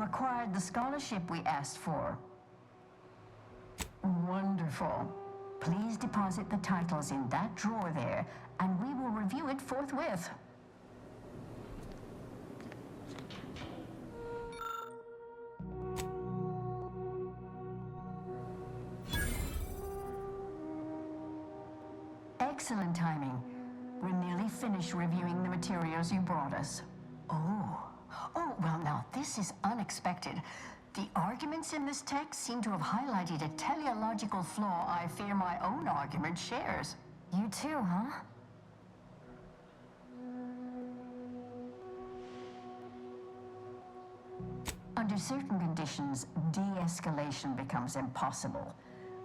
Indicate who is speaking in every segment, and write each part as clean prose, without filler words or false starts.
Speaker 1: acquired the scholarship we asked for. Wonderful. Please deposit the titles in that drawer there, and we will review it forthwith. Excellent timing. We're nearly finished reviewing the materials you brought us. Oh, well now, this is unexpected. The arguments in this text seem to have highlighted a teleological flaw I fear my own argument shares.
Speaker 2: You too, huh?
Speaker 1: Under certain conditions, de-escalation becomes impossible,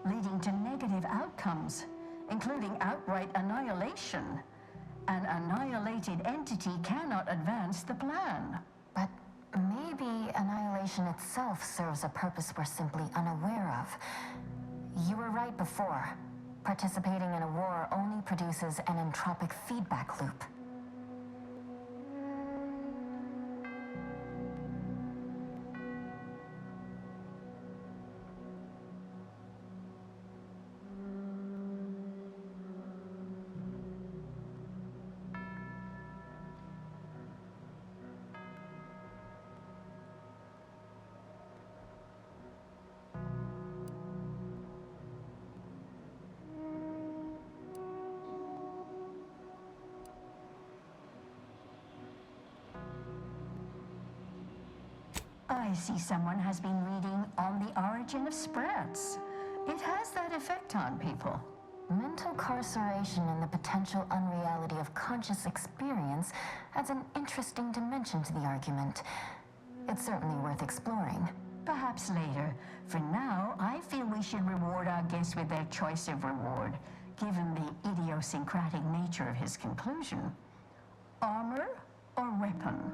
Speaker 1: leading to negative outcomes, including outright annihilation. An annihilated entity cannot advance the plan.
Speaker 2: But maybe annihilation itself serves a purpose we're simply unaware of. You were right before. Participating in a war only produces an entropic feedback loop.
Speaker 1: I see someone has been reading On the Origin of Sprats. It has that effect on people.
Speaker 2: Mental carceration and the potential unreality of conscious experience adds an interesting dimension to the argument. It's certainly worth exploring.
Speaker 1: Perhaps later. For now, I feel we should reward our guest with their choice of reward, given the idiosyncratic nature of his conclusion. Armor or weapon?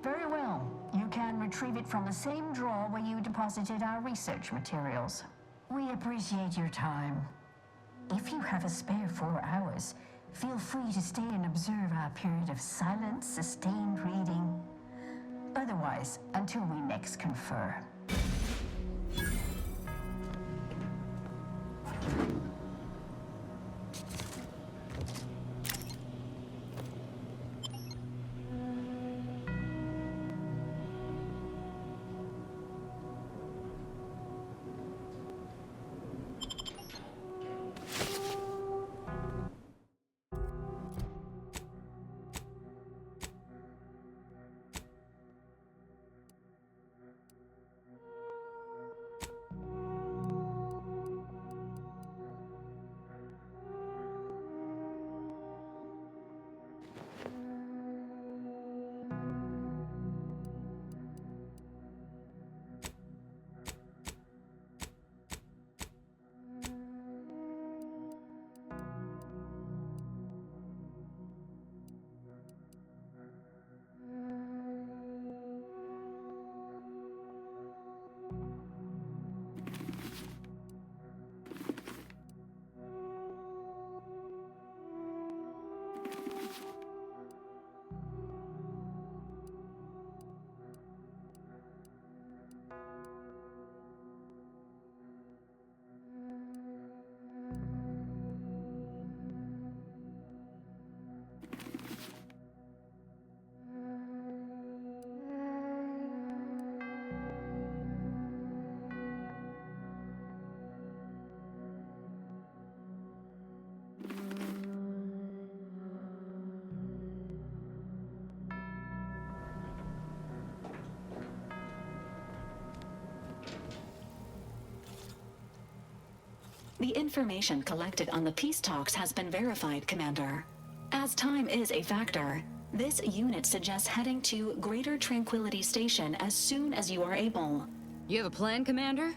Speaker 1: Very well. You can retrieve it from the same drawer where you deposited our research materials. We appreciate your time. If you have a spare 4 hours, feel free to stay and observe our period of silent, sustained reading. Otherwise, until we next confer.
Speaker 3: The information collected on the peace talks has been verified, Commander. As time is a factor, this unit suggests heading to Greater Tranquility Station as soon as you are able.
Speaker 4: You have a plan, Commander?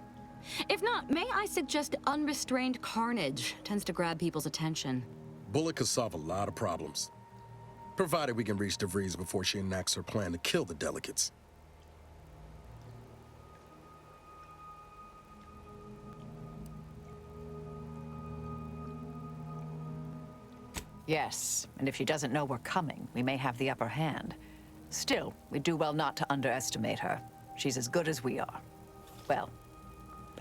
Speaker 4: If not, may I suggest unrestrained carnage tends to grab people's attention.
Speaker 5: Bullet could solve a lot of problems, provided we can reach DeVries before she enacts her plan to kill the delegates.
Speaker 6: Yes, and if she doesn't know we're coming, we may have the upper hand. Still, we do well not to underestimate her. She's as good as we are. Well,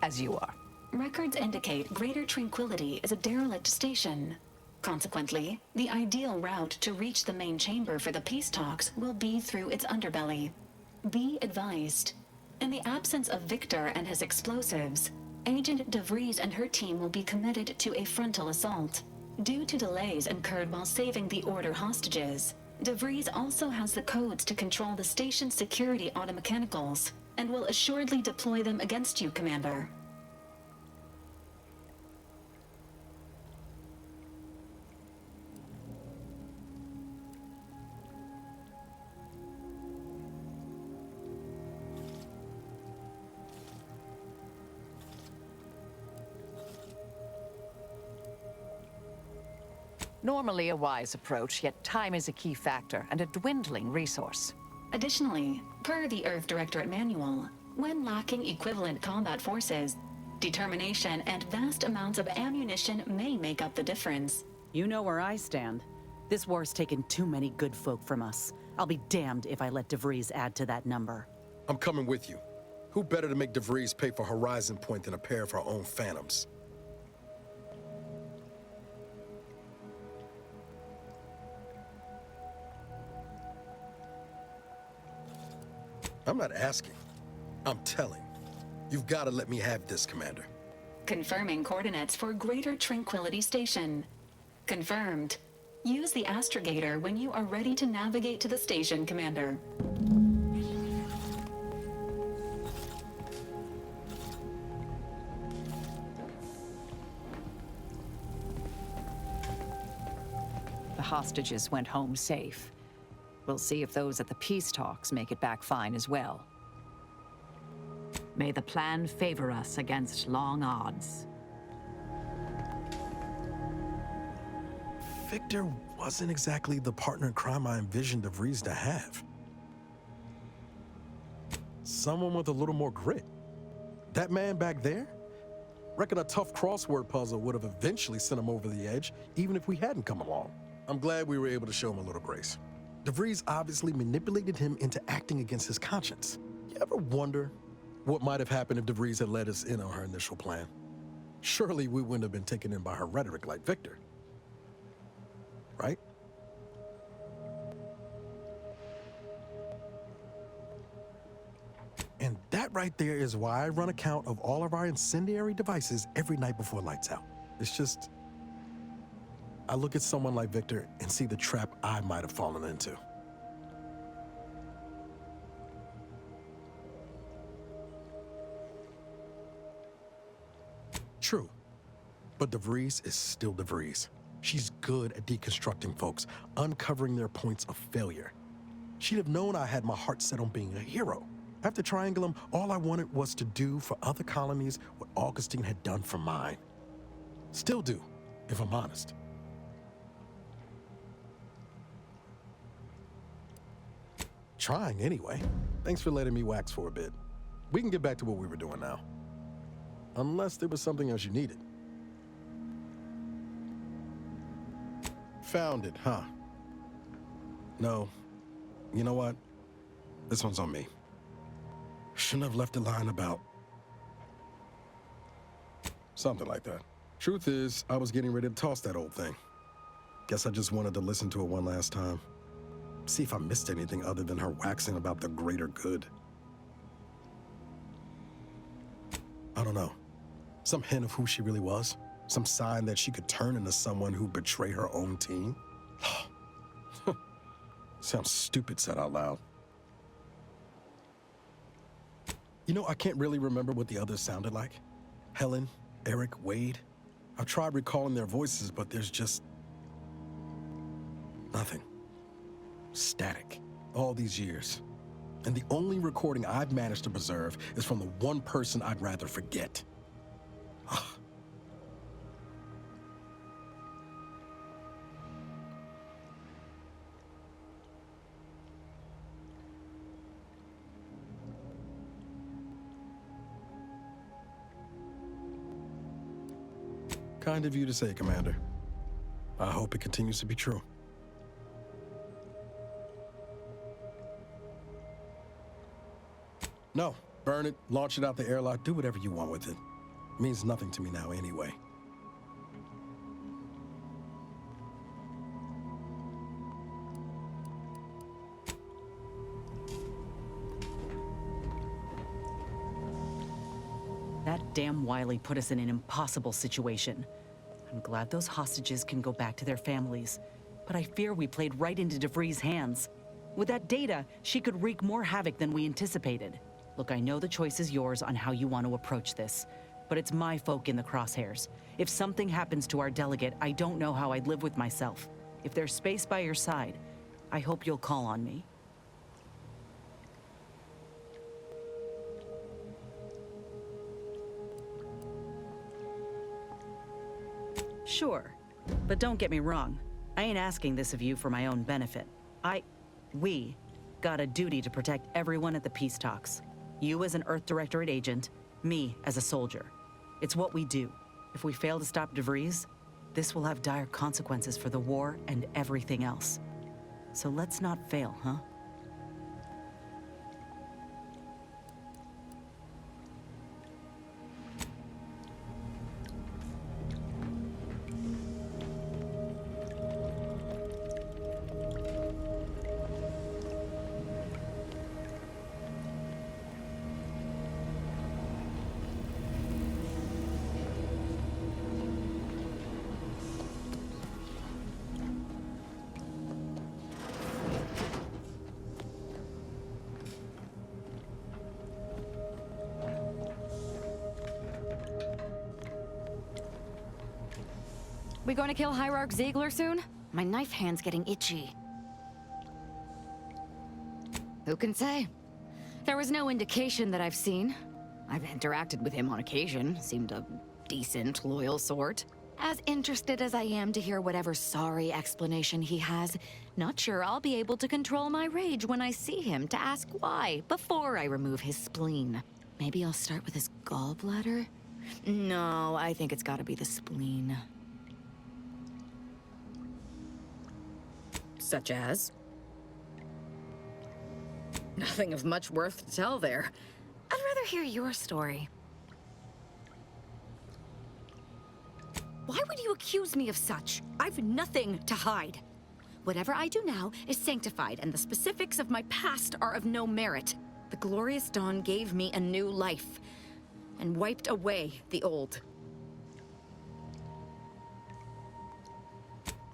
Speaker 6: as you are.
Speaker 3: Records indicate Greater Tranquility is a derelict station. Consequently, the ideal route to reach the main chamber for the peace talks will be through its underbelly. Be advised. In the absence of Victor and his explosives, Agent DeVries and her team will be committed to a frontal assault. Due to delays incurred while saving the Order hostages, DeVries also has the codes to control the station's security automechanicals, and will assuredly deploy them against you, Commander.
Speaker 6: Normally a wise approach, yet time is a key factor and a dwindling resource.
Speaker 3: Additionally, per the Earth Directorate Manual, when lacking equivalent combat forces, determination and vast amounts of ammunition may make up the difference.
Speaker 7: You know where I stand. This war's taken too many good folk from us. I'll be damned if I let DeVries add to that number.
Speaker 5: I'm coming with you. Who better to make DeVries pay for Horizon Point than a pair of her own phantoms? I'm not asking. I'm telling. You've got to let me have this, Commander.
Speaker 3: Confirming coordinates for Greater Tranquility Station. Confirmed. Use the astrogator when you are ready to navigate to the station, Commander.
Speaker 6: The hostages went home safe. We'll see if those at the peace talks make it back fine as well. May the plan favor us against long odds.
Speaker 5: Victor wasn't exactly the partner in crime I envisioned DeVries to have. Someone with a little more grit. That man back there? Reckon a tough crossword puzzle would have eventually sent him over the edge, even if we hadn't come along. I'm glad we were able to show him a little grace. DeVries obviously manipulated him into acting against his conscience. You ever wonder what might have happened if DeVries had let us in on her initial plan? Surely we wouldn't have been taken in by her rhetoric like Victor. Right? And that right there is why I run a count of all of our incendiary devices every night before lights out. It's just, I look at someone like Victor and see the trap I might have fallen into. True, but DeVries is still DeVries. She's good at deconstructing folks, uncovering their points of failure. She'd have known I had my heart set on being a hero. After Triangulum, all I wanted was to do for other colonies what Augustine had done for mine. Still do, if I'm honest. Trying anyway. Thanks for letting me wax for a bit. We can get back to what we were doing now. Unless there was something else you needed. Found it, huh? No. You know what? This one's on me. Shouldn't have left a line about... something like that. Truth is, I was getting ready to toss that old thing. Guess I just wanted to listen to it one last time. See if I missed anything other than her waxing about the greater good. I don't know. Some hint of who she really was? Some sign that she could turn into someone who'd betray her own team? Sounds stupid said out loud. You know, I can't really remember what the others sounded like. Helen, Eric, Wade. I've tried recalling their voices, but there's just... nothing. Static. All these years. And the only recording I've managed to preserve is from the one person I'd rather forget. Kind of you to say, Commander. I hope it continues to be true. No, burn it, launch it out the airlock, do whatever you want with it. It means nothing to me now anyway.
Speaker 7: That damn Wiley put us in an impossible situation. I'm glad those hostages can go back to their families, but I fear we played right into DeVries' hands. With that data, she could wreak more havoc than we anticipated. Look, I know the choice is yours on how you want to approach this, but it's my folk in the crosshairs. If something happens to our delegate, I don't know how I'd live with myself. If there's space by your side, I hope you'll call on me. Sure, but don't get me wrong. I ain't asking this of you for my own benefit. We got a duty to protect everyone at the peace talks. You as an Earth Directorate agent, me as a soldier. It's what we do. If we fail to stop DeVries, this will have dire consequences for the war and everything else. So let's not fail, huh?
Speaker 4: We going to kill Hierarch Ziegler soon? My knife hand's getting itchy. Who can say? There was no indication that I've seen. I've interacted with him on occasion. Seemed a decent, loyal sort. As interested as I am to hear whatever sorry explanation he has, not sure I'll be able to control my rage when I see him to ask why before I remove his spleen. Maybe I'll start with his gallbladder? No, I think it's gotta be the spleen. Such as? Nothing of much worth to tell there. I'd rather hear your story. Why would you accuse me of such? I've nothing to hide. Whatever I do now is sanctified, and the specifics of my past are of no merit. The glorious dawn gave me a new life, and wiped away the old.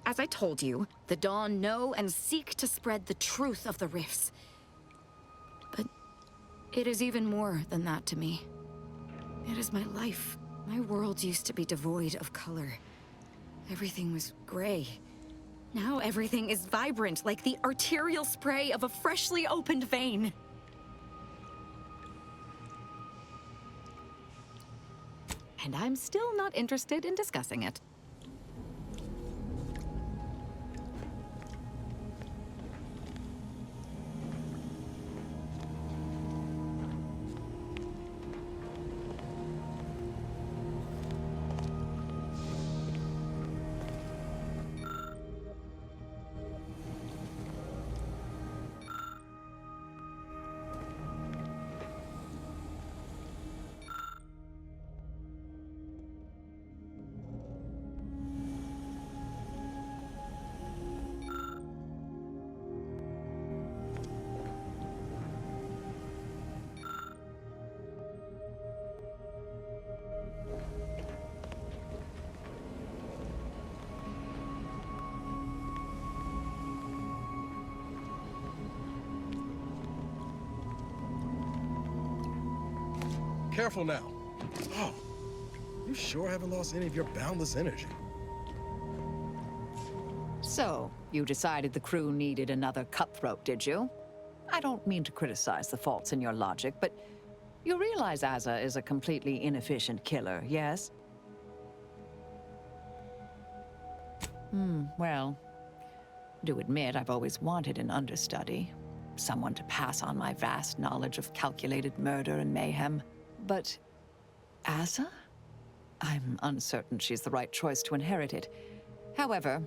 Speaker 4: As I told you, the Dawn know and seek to spread the truth of the rifts. But it is even more than that to me. It is my life. My world used to be devoid of color. Everything was gray. Now everything is vibrant, like the arterial spray of a freshly opened vein. And I'm still not interested in discussing it.
Speaker 5: Careful now. Oh, you sure haven't lost any of your boundless energy.
Speaker 6: So, you decided the crew needed another cutthroat, did you? I don't mean to criticize the faults in your logic, but you realize Asa is a completely inefficient killer, yes? Well, do admit I've always wanted an understudy. Someone to pass on my vast knowledge of calculated murder and mayhem. But Asa? I'm uncertain she's the right choice to inherit it. However,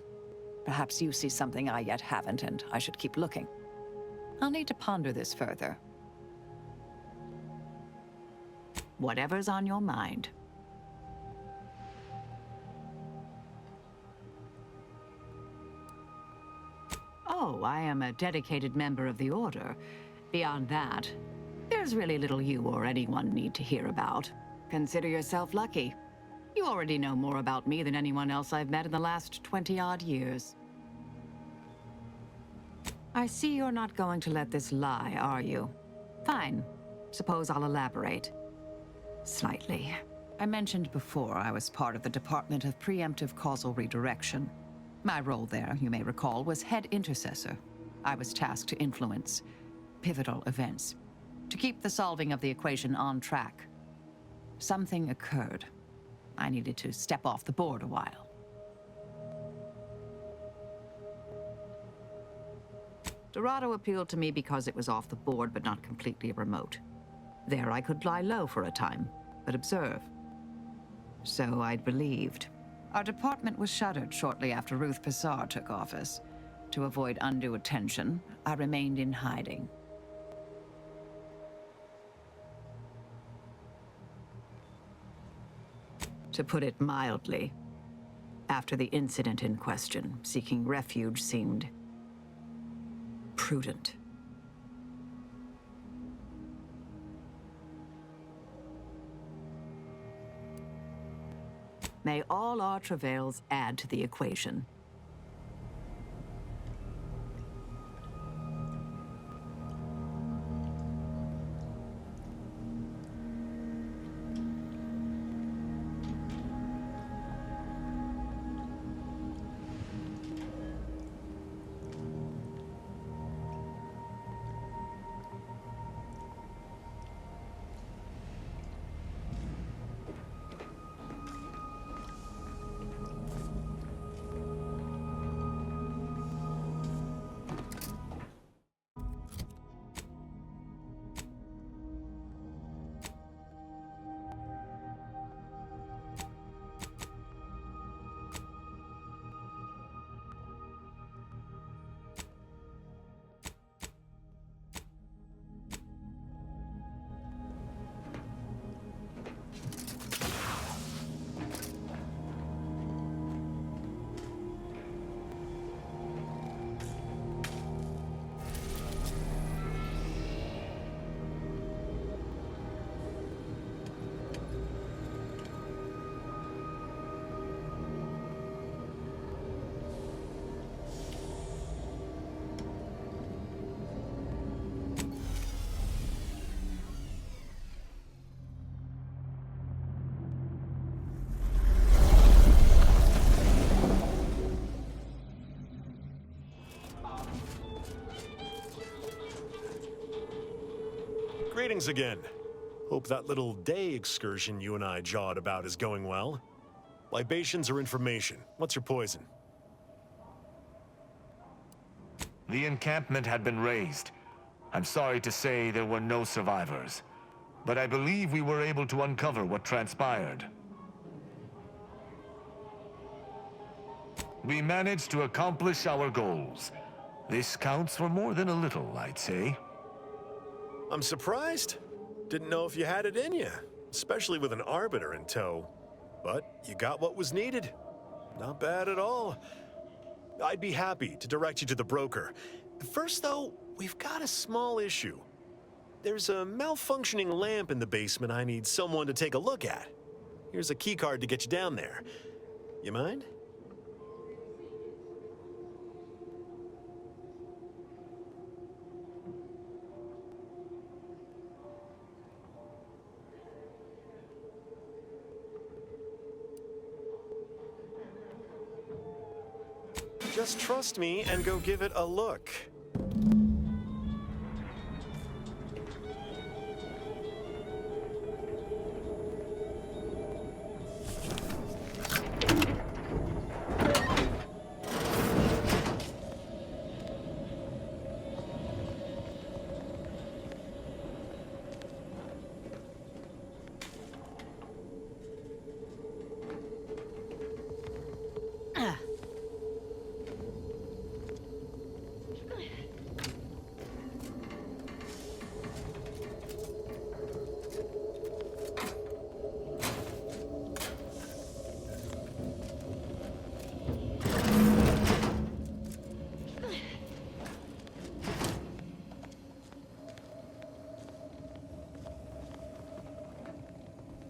Speaker 6: perhaps you see something I yet haven't, and I should keep looking. I'll need to ponder this further. Whatever's on your mind. Oh, I am a dedicated member of the Order. Beyond that, there's really little you or anyone need to hear about. Consider yourself lucky. You already know more about me than anyone else I've met in the last 20-odd years. I see you're not going to let this lie, are you? Fine. Suppose I'll elaborate. Slightly. I mentioned before I was part of the Department of Preemptive Causal Redirection. My role there, you may recall, was head intercessor. I was tasked to influence pivotal events, to keep the solving of the equation on track. Something occurred. I needed to step off the board a while. Dorado appealed to me because it was off the board but not completely remote. There I could lie low for a time, but observe. So I'd believed. Our department was shuttered shortly after Ruth Pissar took office. To avoid undue attention, I remained in hiding. To put it mildly, after the incident in question, seeking refuge seemed prudent. May all our travails add to the equation.
Speaker 8: Greetings again. Hope that little day excursion you and I jawed about is going well. Libations or information? What's your poison?
Speaker 9: The encampment had been razed. I'm sorry to say there were no survivors, but I believe we were able to uncover what transpired. We managed to accomplish our goals. This counts for more than a little, I'd say.
Speaker 8: I'm surprised. Didn't know if you had it in you, especially with an arbiter in tow. But you got what was needed. Not bad at all. I'd be happy to direct you to the broker. First, though, we've got a small issue. There's a malfunctioning lamp in the basement I need someone to take a look at. Here's a keycard to get you down there. You mind? Just trust me and go give it a look.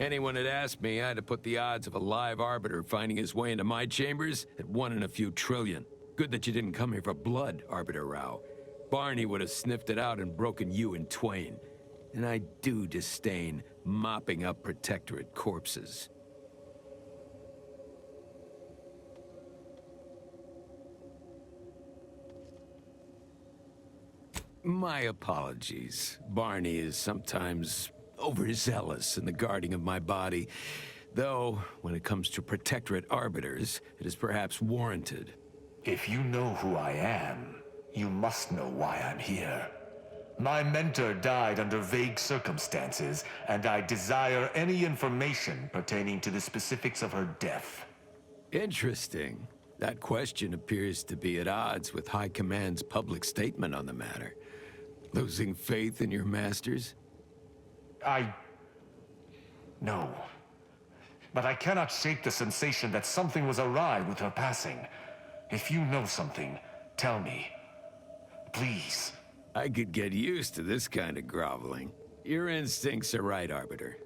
Speaker 10: Anyone had asked me, I'd have put the odds of a live arbiter finding his way into my chambers at 1 in a few trillion. Good that you didn't come here for blood, Arbiter Rao. Barney would have sniffed it out and broken you in twain. And I do disdain mopping up Protectorate corpses. My apologies. Barney is sometimes overzealous in the guarding of my body, though when it comes to Protectorate arbiters, it is perhaps warranted.
Speaker 9: If you know who I am, you must know why I'm here. My mentor died under vague circumstances, and I desire any information pertaining to the specifics of her death.
Speaker 10: Interesting. That question appears to be at odds with High Command's public statement on the matter. Losing faith in your masters?
Speaker 9: No. But I cannot shake the sensation that something was awry with her passing. If you know something, tell me. Please.
Speaker 10: I could get used to this kind of groveling. Your instincts are right, Arbiter.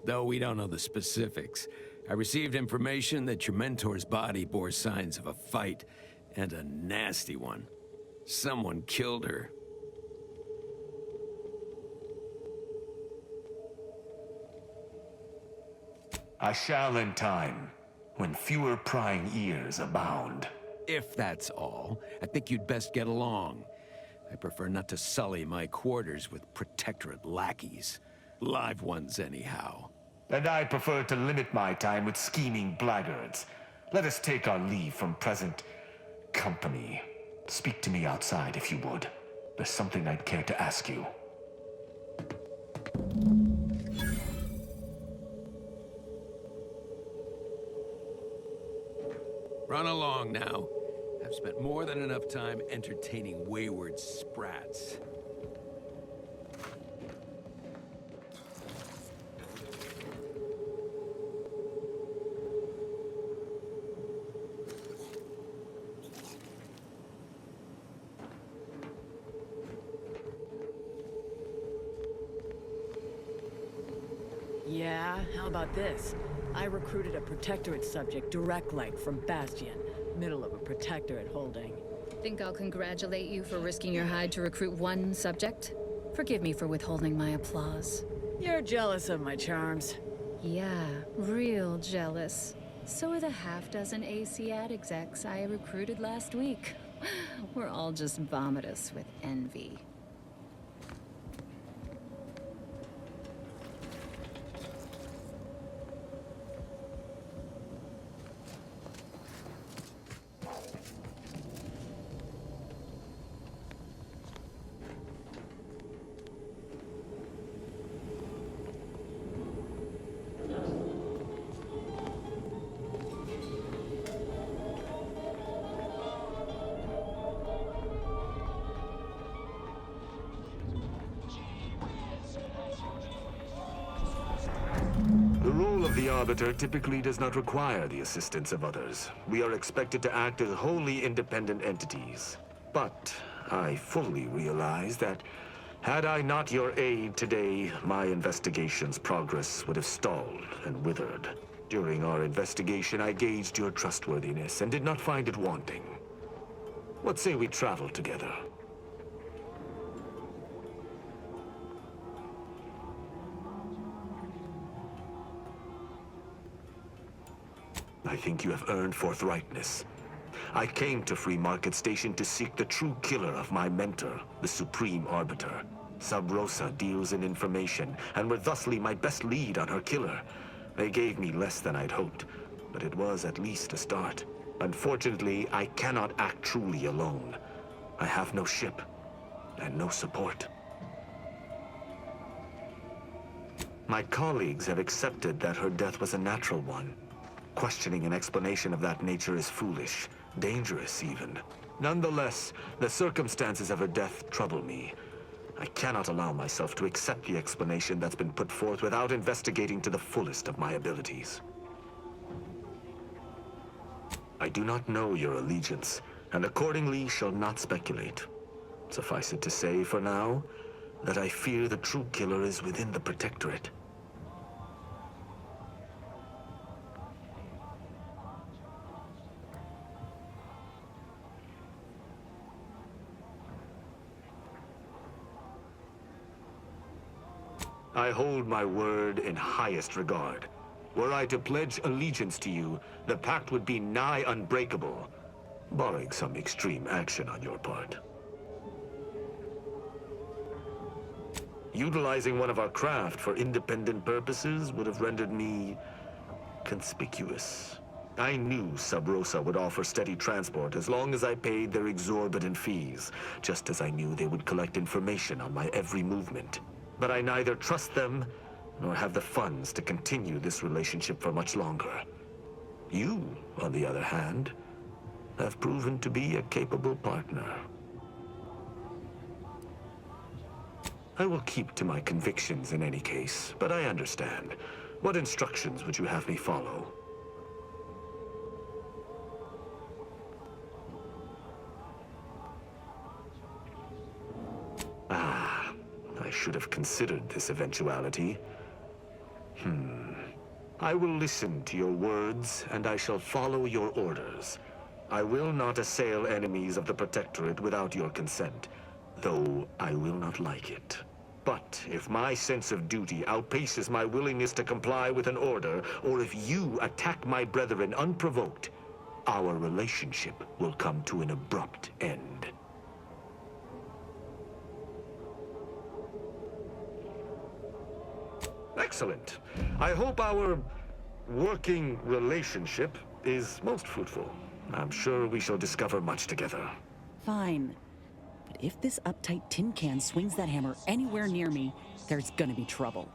Speaker 10: Though we don't know the specifics, I received information that your mentor's body bore signs of a fight, and a nasty one. Someone killed her.
Speaker 9: I shall in time, when fewer prying ears abound.
Speaker 10: If that's all, I think you'd best get along. I prefer not to sully my quarters with Protectorate lackeys. Live ones, anyhow.
Speaker 9: And I prefer to limit my time with scheming blackguards. Let us take our leave from present company. Speak to me outside, if you would. There's something I'd care to ask you.
Speaker 10: Run along now. I've spent more than enough time entertaining wayward sprats.
Speaker 11: Yeah, how about this? I recruited a Protectorate subject direct like from Bastion, middle of a Protectorate holding.
Speaker 12: Think I'll congratulate you for risking your hide to recruit one subject? Forgive me for withholding my applause.
Speaker 11: You're jealous of my charms.
Speaker 12: Yeah, real jealous. So are the half-dozen ACAD execs I recruited last week. We're all just vomitous with envy.
Speaker 9: The role of the Arbiter typically does not require the assistance of others. We are expected to act as wholly independent entities. But I fully realize that had I not your aid today, my investigation's progress would have stalled and withered. During our investigation, I gauged your trustworthiness and did not find it wanting. What say we travel together? I think you have earned forthrightness. I came to Free Market Station to seek the true killer of my mentor, the Supreme Arbiter. Sub Rosa deals in information, and were thusly my best lead on her killer. They gave me less than I'd hoped, but it was at least a start. Unfortunately, I cannot act truly alone. I have no ship, and no support. My colleagues have accepted that her death was a natural one. Questioning an explanation of that nature is foolish, dangerous even. Nonetheless, the circumstances of her death trouble me. I cannot allow myself to accept the explanation that's been put forth without investigating to the fullest of my abilities. I do not know your allegiance, and accordingly shall not speculate. Suffice it to say, for now, that I fear the true killer is within the Protectorate. I hold my word in highest regard. Were I to pledge allegiance to you, the pact would be nigh unbreakable, barring some extreme action on your part. Utilizing one of our craft for independent purposes would have rendered me conspicuous. I knew Sub Rosa would offer steady transport as long as I paid their exorbitant fees, just as I knew they would collect information on my every movement. But I neither trust them nor have the funds to continue this relationship for much longer. You, on the other hand, have proven to be a capable partner. I will keep to my convictions in any case, but I understand. What instructions would you have me follow? I should have considered this eventuality. I will listen to your words, and I shall follow your orders. I will not assail enemies of the Protectorate without your consent, though I will not like it. But if my sense of duty outpaces my willingness to comply with an order, or if you attack my brethren unprovoked, our relationship will come to an abrupt end. Excellent. I hope our working relationship is most fruitful. I'm sure we shall discover much together.
Speaker 7: Fine. But if this uptight tin can swings that hammer anywhere near me, there's gonna be trouble.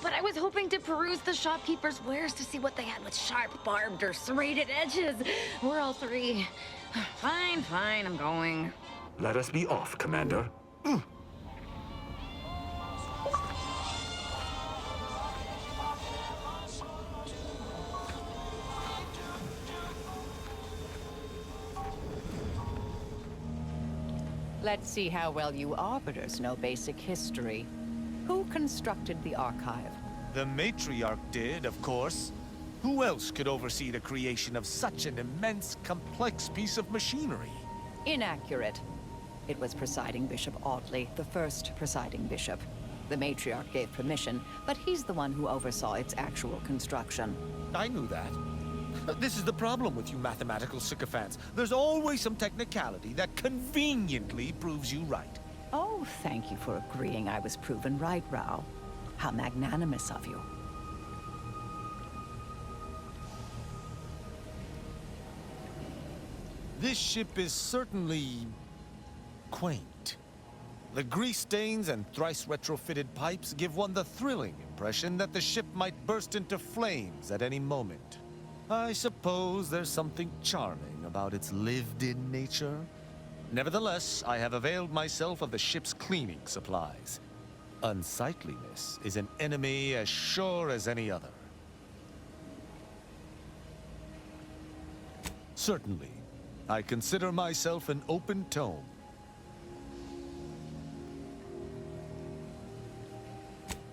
Speaker 4: But I was hoping to peruse the shopkeeper's wares to see what they had with sharp, barbed, or serrated edges. We're all three. Fine, I'm going.
Speaker 9: Let us be off, Commander.
Speaker 6: Let's see how well you Arbiters know basic history. Who constructed the archive?
Speaker 13: The Matriarch did, of course. Who else could oversee the creation of such an immense, complex piece of machinery?
Speaker 6: Inaccurate. It was Presiding Bishop Audley, the first Presiding Bishop. The Matriarch gave permission, but he's the one who oversaw its actual construction.
Speaker 13: I knew that. This is the problem with you mathematical sycophants. There's always some technicality that conveniently proves you right.
Speaker 6: Oh, thank you for agreeing I was proven right, Rao. How magnanimous of you.
Speaker 13: This ship is certainly quaint. The grease stains and thrice retrofitted pipes give one the thrilling impression that the ship might burst into flames at any moment. I suppose there's something charming about its lived-in nature. Nevertheless, I have availed myself of the ship's cleaning supplies. Unsightliness is an enemy as sure as any other. Certainly, I consider myself an open tome.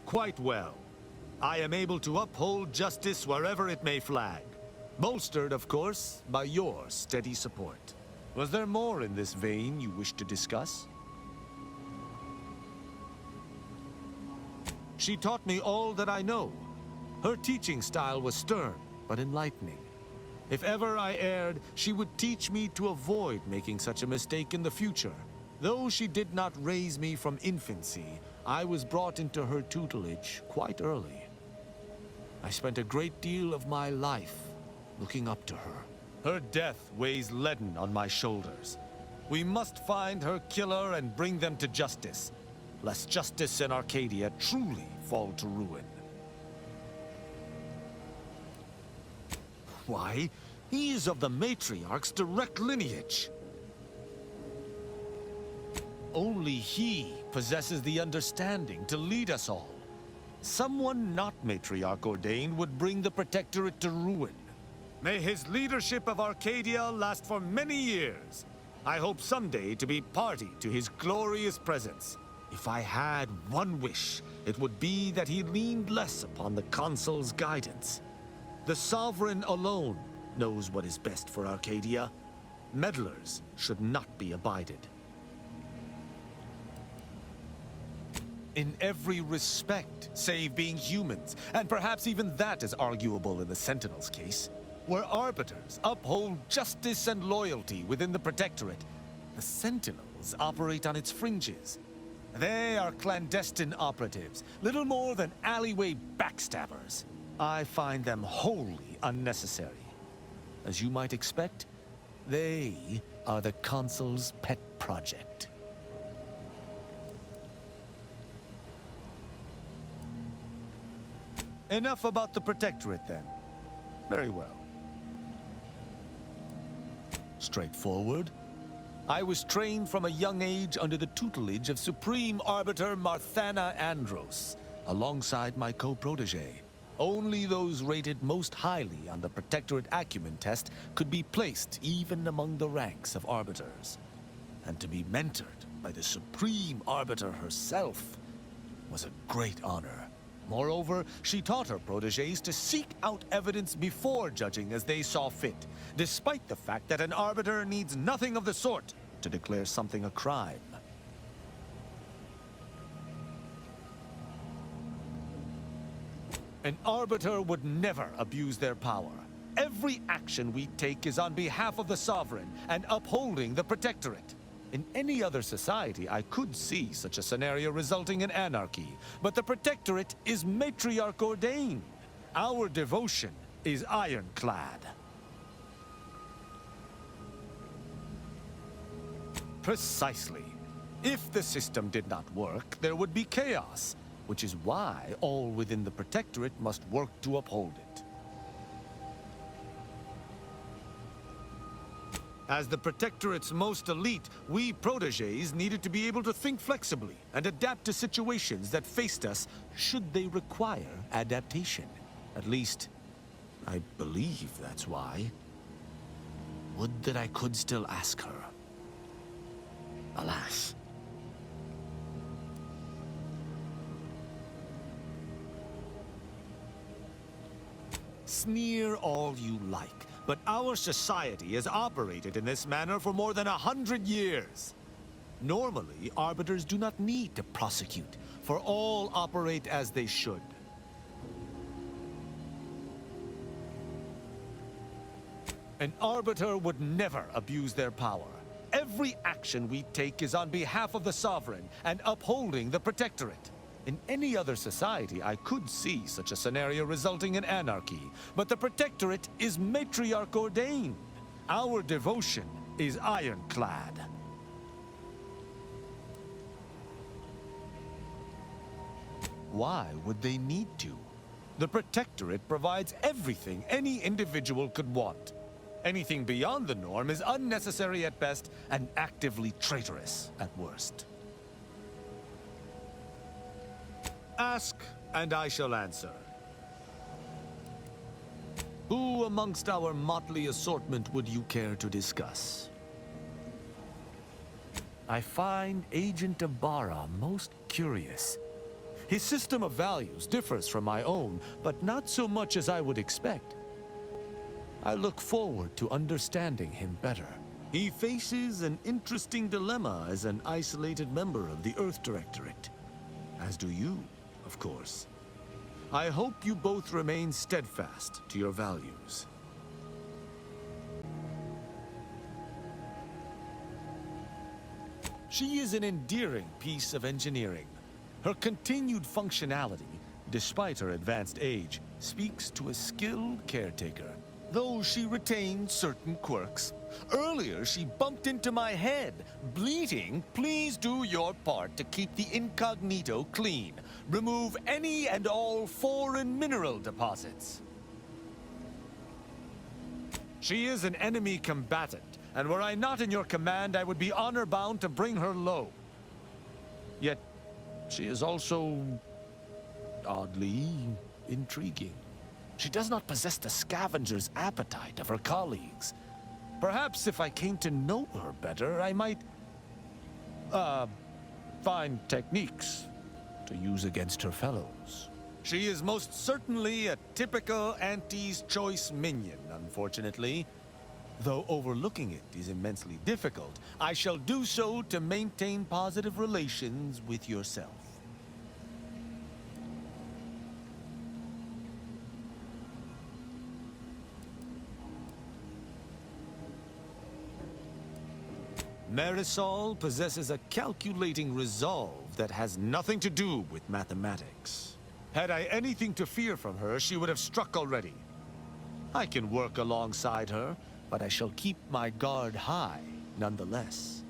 Speaker 13: Quite well. I am able to uphold justice wherever it may flag. Bolstered, of course, by your steady support. Was there more in this vein you wish to discuss? She taught me all that I know. Her teaching style was stern, but enlightening. If ever I erred, she would teach me to avoid making such a mistake in the future. Though she did not raise me from infancy, I was brought into her tutelage quite early. I spent a great deal of my life looking up to her. Her death weighs leaden on my shoulders. We must find her killer and bring them to justice, lest justice in Arcadia truly fall to ruin. Why, he is of the Matriarch's direct lineage. Only he possesses the understanding to lead us all. Someone not Matriarch ordained would bring the Protectorate to ruin. May his leadership of Arcadia last for many years. I hope someday to be party to his glorious presence. If I had one wish, it would be that he leaned less upon the Consul's guidance The Sovereign alone knows what is best for Arcadia. Meddlers should not be abided. In every respect, save being humans, and perhaps even that is arguable in the Sentinels' case, where arbiters uphold justice and loyalty within the Protectorate, the Sentinels operate on its fringes. They are clandestine operatives, little more than alleyway backstabbers. I find them wholly unnecessary. As you might expect, they are the Consul's pet project. Enough about the Protectorate, then. Very well. Straightforward. I was trained from a young age under the tutelage of Supreme Arbiter Marthana Andros, alongside my co-protege. Only those rated most highly on the Protectorate Acumen test could be placed even among the ranks of Arbiters. And to be mentored by the Supreme Arbiter herself was a great honor. Moreover, she taught her proteges to seek out evidence before judging as they saw fit, despite the fact that an arbiter needs nothing of the sort to declare something a crime. An arbiter would never abuse their power. Every action we take is on behalf of the Sovereign and upholding the Protectorate. In any other society, I could see such a scenario resulting in anarchy, but the Protectorate is matriarch ordained. Our devotion is ironclad. Precisely. If the system did not work, there would be chaos, which is why all within the Protectorate must work to uphold it. As the Protectorate's most elite, we proteges needed to be able to think flexibly and adapt to situations that faced us should they require adaptation. At least, I believe that's why. Would that I could still ask her. Alas. Sneer all you like. But our society has operated in this manner for more than 100 years. Normally, arbiters do not need to prosecute, for all operate as they should. An arbiter would never abuse their power. Every action we take is on behalf of the Sovereign and upholding the Protectorate. In any other society, I could see such a scenario resulting in anarchy, but the Protectorate is matriarch ordained. Our devotion is ironclad. Why would they need to? The Protectorate provides everything any individual could want. Anything beyond the norm is unnecessary at best and actively traitorous at worst. Ask, and I shall answer. Who amongst our motley assortment would you care to discuss? I find Agent Ibarra most curious. His system of values differs from my own, but not so much as I would expect. I look forward to understanding him better. He faces an interesting dilemma as an isolated member of the Earth Directorate. As do you. Of course. I hope you both remain steadfast to your values. She is an endearing piece of engineering. Her continued functionality, despite her advanced age, speaks to a skilled caretaker, though she retains certain quirks. Earlier, she bumped into my head, bleating, "Please do your part to keep the incognito clean. Remove any and all foreign mineral deposits." She is an enemy combatant, and were I not in your command, I would be honor-bound to bring her low. Yet, she is also oddly intriguing. She does not possess the scavenger's appetite of her colleagues. Perhaps if I came to know her better, I might, find techniques to use against her fellows. She is most certainly a typical Auntie's Choice minion, unfortunately. Though overlooking it is immensely difficult, I shall do so to maintain positive relations with yourself. Marisol possesses a calculating resolve that has nothing to do with mathematics. Had I anything to fear from her, she would have struck already. I can work alongside her, but I shall keep my guard high, nonetheless.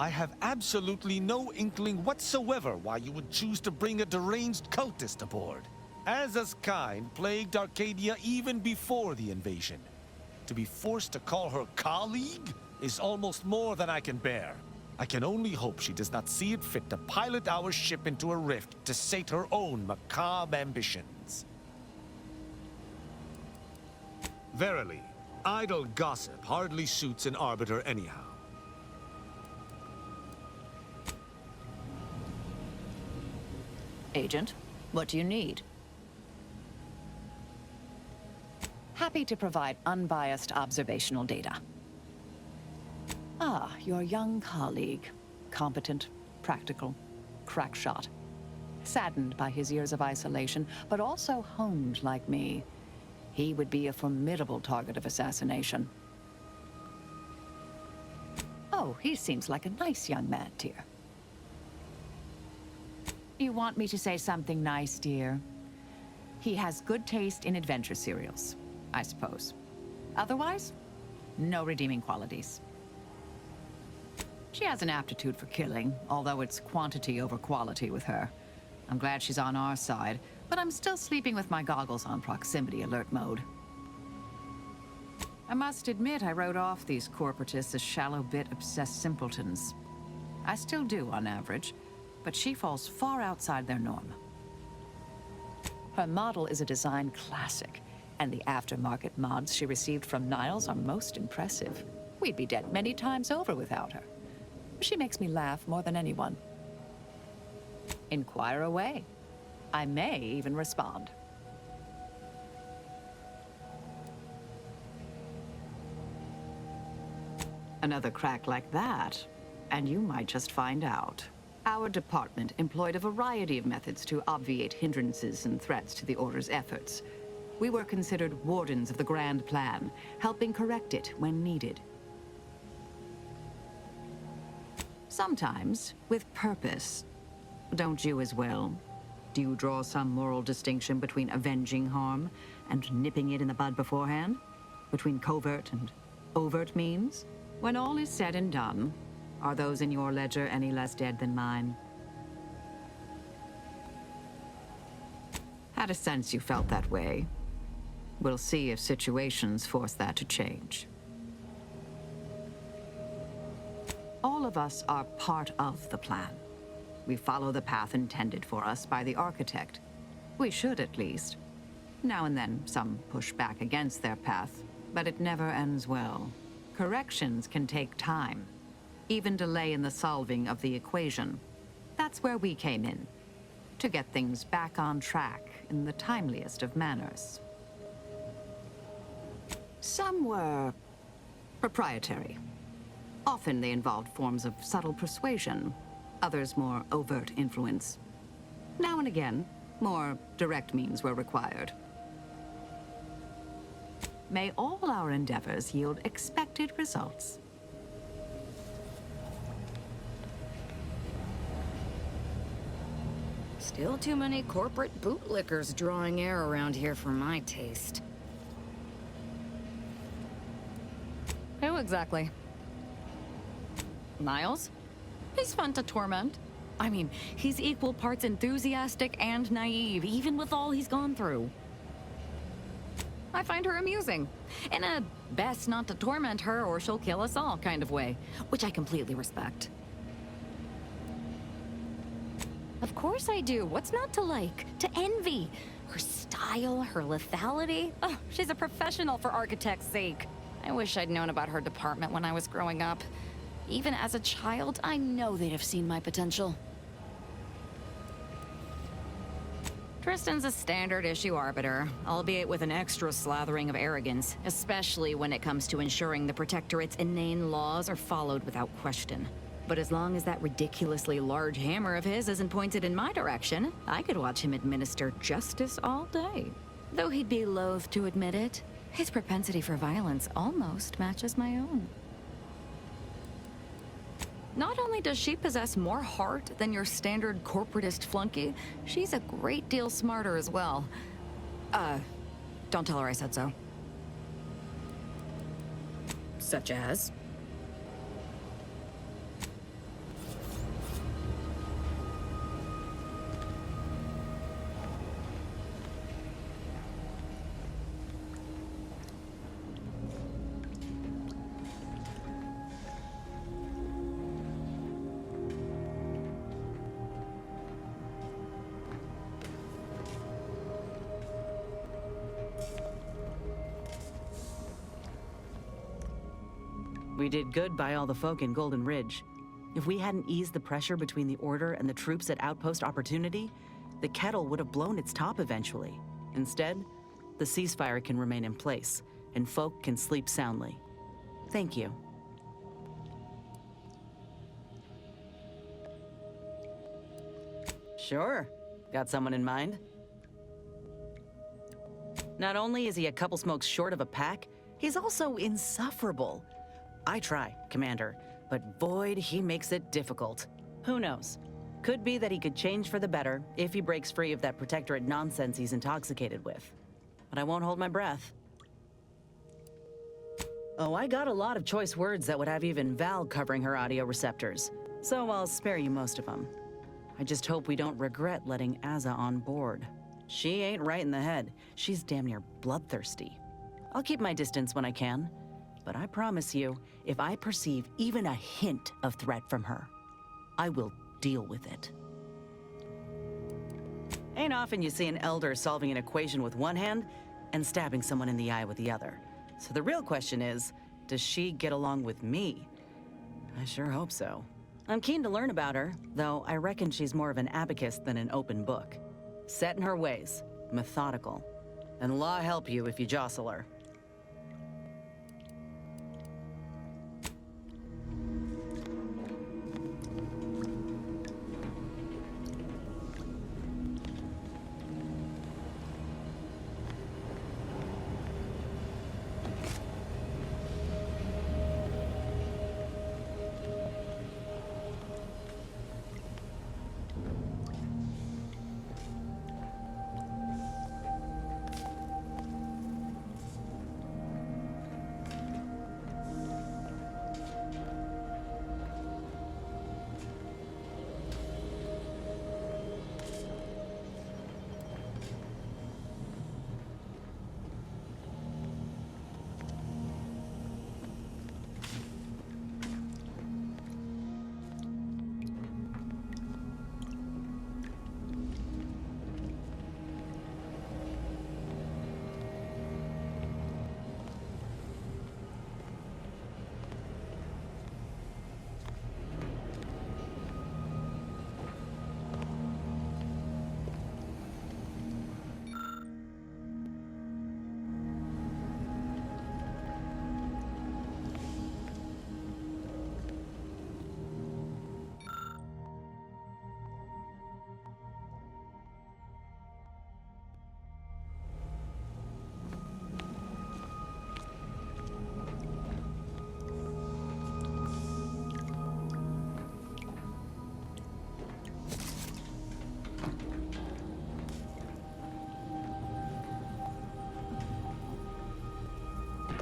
Speaker 13: I have absolutely no inkling whatsoever why you would choose to bring a deranged cultist aboard. Aza's kind plagued Arcadia even before the invasion. To be forced to call her colleague is almost more than I can bear. I can only hope she does not see it fit to pilot our ship into a rift to sate her own macabre ambitions. Verily, idle gossip hardly suits an arbiter anyhow.
Speaker 6: Agent, what do you need? Happy to provide unbiased observational data. Ah, your young colleague. Competent, practical, crack shot. Saddened by his years of isolation, but also honed like me. He would be a formidable target of assassination. Oh, he seems like a nice young man, dear. You want me to say something nice, dear? He has good taste in adventure serials, I suppose. Otherwise, no redeeming qualities. She has an aptitude for killing, although it's quantity over quality with her. I'm glad she's on our side, but I'm still sleeping with my goggles on proximity alert mode. I must admit I wrote off these corporatists as shallow bit obsessed simpletons. I still do on average, but she falls far outside their norm. Her model is a design classic, and the aftermarket mods she received from Niles are most impressive. We'd be dead many times over without her. She makes me laugh more than anyone. Inquire away. I may even respond. Another crack like that, and you might just find out. Our department employed a variety of methods to obviate hindrances and threats to the Order's efforts. We were considered wardens of the grand plan, helping correct it when needed. Sometimes with purpose. Don't you as well? Do you draw some moral distinction between avenging harm and nipping it in the bud beforehand? Between covert and overt means? When all is said and done, are those in your ledger any less dead than mine? Had a sense you felt that way. We'll see if situations force that to change. All of us are part of the plan. We follow the path intended for us by the architect. We should, at least. Now and then, some push back against their path, but it never ends well. Corrections can take time, even delay in the solving of the equation. That's where we came in, to get things back on track in the timeliest of manners. Some were proprietary. Often they involved forms of subtle persuasion, others more overt influence. Now and again, more direct means were required. May all our endeavors yield expected results.
Speaker 4: Still too many corporate bootlickers drawing air around here for my taste. Who exactly? Niles? He's fun to torment. I mean, he's equal parts enthusiastic and naive, even with all he's gone through. I find her amusing, in a best not to torment her or she'll kill us all kind of way, which I completely respect. Of course I do. What's not to like? To envy? Her style, her lethality. Oh, she's a professional for architect's sake. I wish I'd known about her department when I was growing up. Even as a child, I know they'd have seen my potential. Tristan's a standard issue arbiter, albeit with an extra slathering of arrogance, especially when it comes to ensuring the Protectorate's inane laws are followed without question. But as long as that ridiculously large hammer of his isn't pointed in my direction, I could watch him administer justice all day. Though he'd be loath to admit it, his propensity for violence almost matches my own. Not only does she possess more heart than your standard corporatist flunky, she's a great deal smarter as well. Don't tell her I said so. Such as?
Speaker 7: We did good by all the folk in Golden Ridge. If we hadn't eased the pressure between the Order and the troops at Outpost Opportunity, the kettle would have blown its top eventually. Instead, the ceasefire can remain in place, and folk can sleep soundly. Thank you. Sure. Got someone in mind? Not only is he a couple smokes short of a pack, he's also insufferable. I try, Commander, but Void, he makes it difficult. Who knows? Could be that he could change for the better if he breaks free of that Protectorate nonsense he's intoxicated with. But I won't hold my breath. Oh, I got a lot of choice words that would have even Val covering her audio receptors, so I'll spare you most of them. I just hope we don't regret letting Azza on board. She ain't right in the head. She's damn near bloodthirsty. I'll keep my distance when I can. But I promise you, if I perceive even a hint of threat from her, I will deal with it. Ain't often you see an elder solving an equation with one hand and stabbing someone in the eye with the other. So the real question is, does she get along with me? I sure hope so. I'm keen to learn about her, though I reckon she's more of an abacus than an open book. Set in her ways, methodical. And law help you if you jostle her.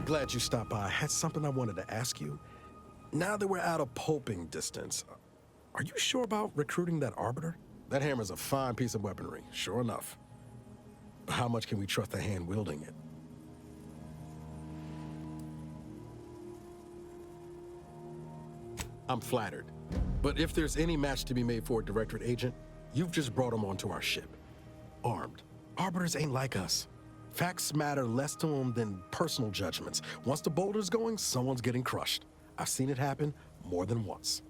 Speaker 5: Glad you stopped by. I had something I wanted to ask you. Now that we're out of pulping distance, are you sure about recruiting that Arbiter? That hammer's a fine piece of weaponry, sure enough. But how much can we trust the hand wielding it? I'm flattered. But if there's any match to be made for a Directorate Agent, you've just brought him onto our ship. Armed. Arbiters ain't like us. Facts matter less to them than personal judgments. Once the boulder's going, someone's getting crushed. I've seen it happen more than once.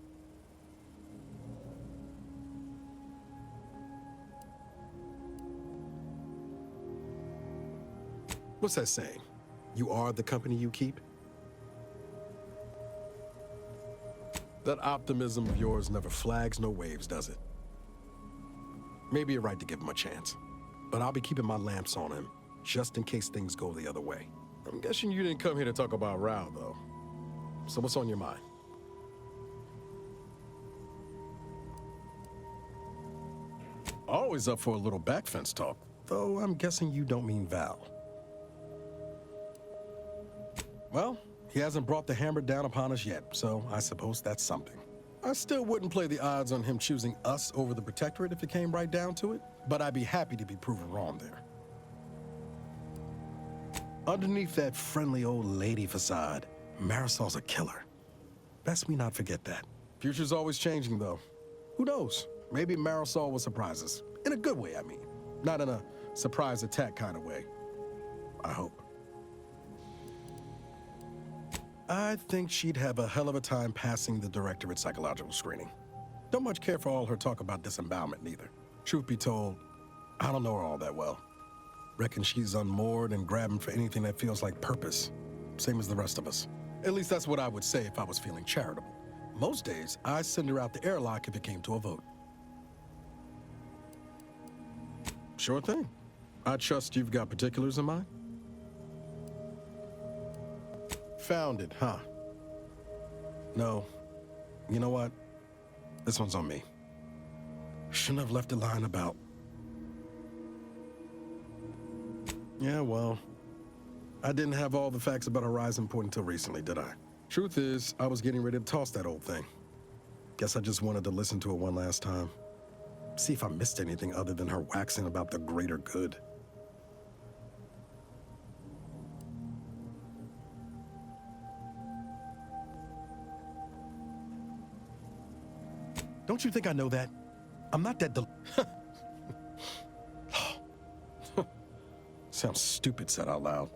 Speaker 5: What's that saying? You are the company you keep? That optimism of yours never flags no waves, does it? Maybe you're right to give him a chance. But I'll be keeping my lamps on him, just in case things go the other way. I'm guessing you didn't come here to talk about Rao, though. So what's on your mind? Always up for a little backfence talk, though I'm guessing you don't mean Val. Well, he hasn't brought the hammer down upon us yet, so I suppose that's something. I still wouldn't play the odds on him choosing us over the Protectorate if it came right down to it, but I'd be happy to be proven wrong there. Underneath that friendly old lady facade, Marisol's a killer. Best we not forget that. Future's always changing, though. Who knows? Maybe Marisol will surprise us. In a good way, I mean. Not in a surprise attack kind of way. I hope. I think she'd have a hell of a time passing the Directorate psychological screening. Don't much care for all her talk about disembowelment, neither. Truth be told, I don't know her all that well. Reckon she's unmoored and grabbing for anything that feels like purpose. Same as the rest of us. At least that's what I would say if I was feeling charitable. Most days, I'd send her out the airlock if it came to a vote. Sure thing. I trust you've got particulars in mind? Found it, huh? No. You know what? This one's on me. Shouldn't have left it lying about. Yeah, well, I didn't have all the facts about Horizon Point until recently, did I? Truth is, I was getting ready to toss that old thing. Guess I just wanted to listen to it one last time. See if I missed anything other than her waxing about the greater good. Don't you think I know that? I'm not that Sounds stupid said out loud.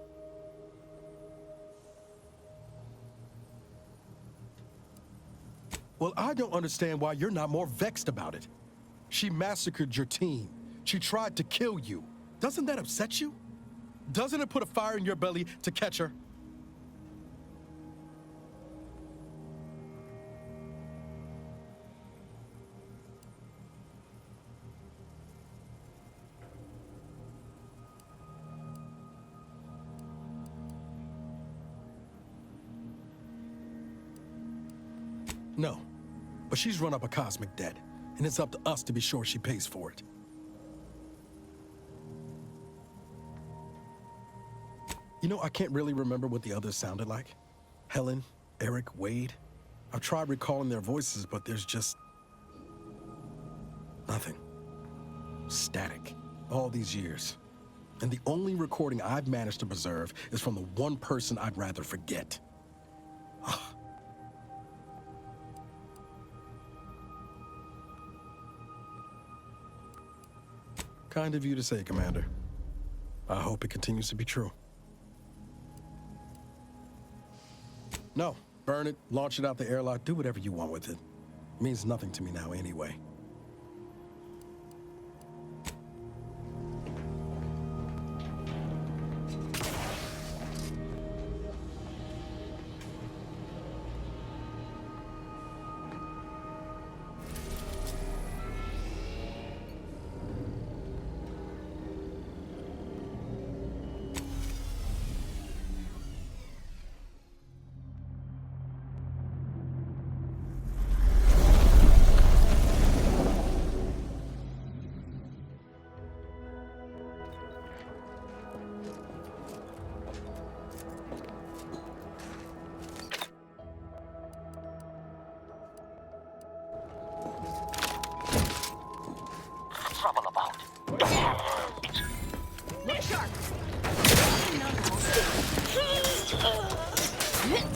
Speaker 5: Well, I don't understand why you're not more vexed about it. She massacred your team. She tried to kill you. Doesn't that upset you? Doesn't it put a fire in your belly to catch her? No, but she's run up a cosmic debt, and it's up to us to be sure she pays for it. You know, I can't really remember what the others sounded like. Helen, Eric, Wade. I've tried recalling their voices, but there's just nothing. Static. All these years. And the only recording I've managed to preserve is from the one person I'd rather forget. Kind of you to say, Commander. I hope it continues to be true. No, burn it, launch it out the airlock, do whatever you want with it. It means nothing to me now anyway.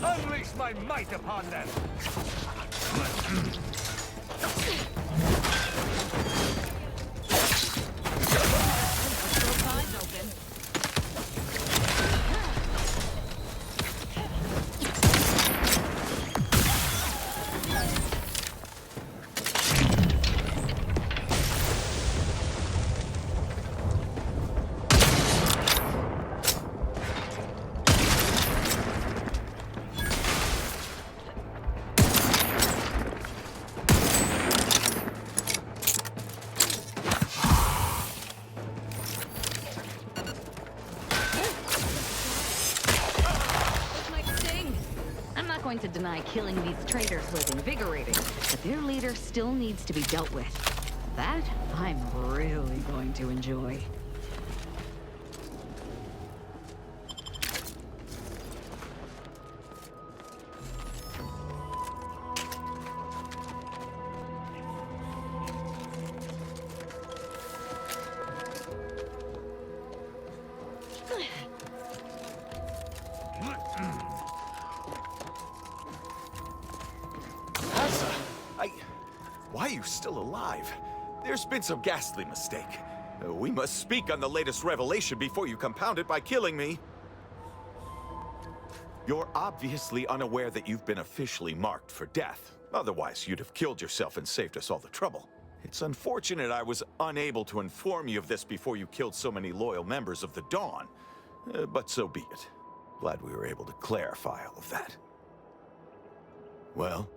Speaker 14: Unleash my might upon them!
Speaker 4: going to deny killing these traitors was invigorating, but their leader still needs to be dealt with. That I'm really going to enjoy.
Speaker 15: Why are you still alive? There's been some ghastly mistake. We must speak on the latest revelation before you compound it by killing me. You're obviously unaware that you've been officially marked for death. Otherwise, you'd have killed yourself and saved us all the trouble. It's unfortunate I was unable to inform you of this before you killed so many loyal members of the Dawn. But so be it. Glad we were able to clarify all of that. Well?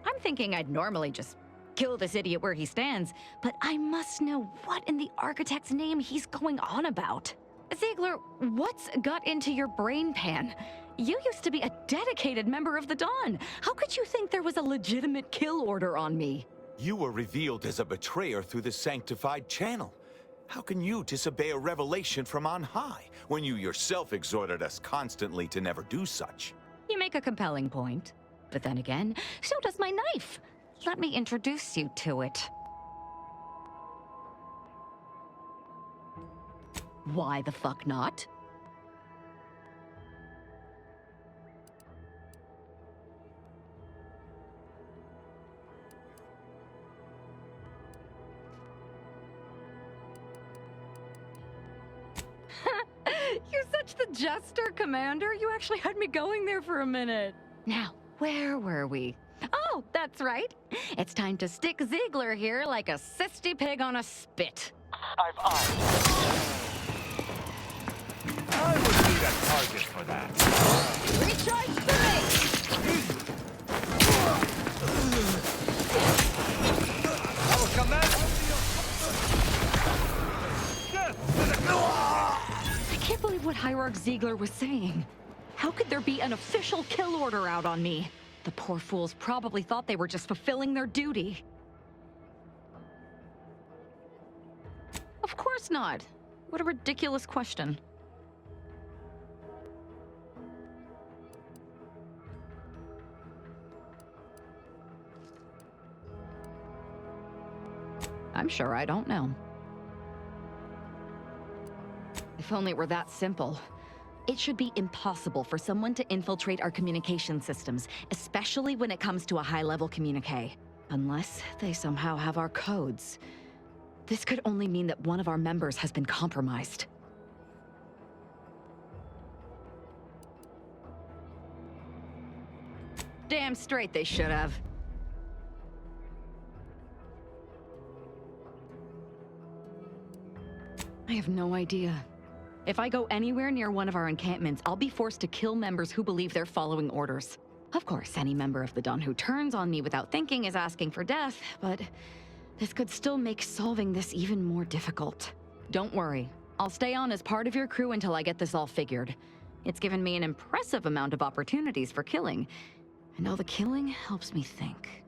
Speaker 4: I'm thinking I'd normally just kill this idiot where he stands, but I must know what in the architect's name he's going on about. Ziegler, what's got into your brain pan? You used to be a dedicated member of the Dawn. How could you think there was a legitimate kill order on me?
Speaker 15: You were revealed as a betrayer through the sanctified channel. How can you disobey a revelation from on high, when you yourself exhorted us constantly to never do such?
Speaker 4: You make a compelling point. But then again, so does my knife. Let me introduce you to it. Why the fuck not? You're such the jester, Commander. You actually had me going there for a minute. Now, where were we? Oh, that's right. It's time to stick Ziegler here like a cysty pig on a spit.
Speaker 14: I've eyes. I would need a target for that.
Speaker 4: Recharge the base!
Speaker 14: Our command.
Speaker 4: I can't believe what Hierarch Ziegler was saying. How could there be an official kill order out on me? The poor fools probably thought they were just fulfilling their duty. Of course not. What a ridiculous question. I'm sure I don't know. If only it were that simple. It should be impossible for someone to infiltrate our communication systems, especially when it comes to a high-level communique. Unless they somehow have our codes. This could only mean that one of our members has been compromised. Damn straight they should have. I have no idea. If I go anywhere near one of our encampments, I'll be forced to kill members who believe they're following orders. Of course, any member of the Dawn who turns on me without thinking is asking for death, but this could still make solving this even more difficult. Don't worry. I'll stay on as part of your crew until I get this all figured. It's given me an impressive amount of opportunities for killing, and all the killing helps me think.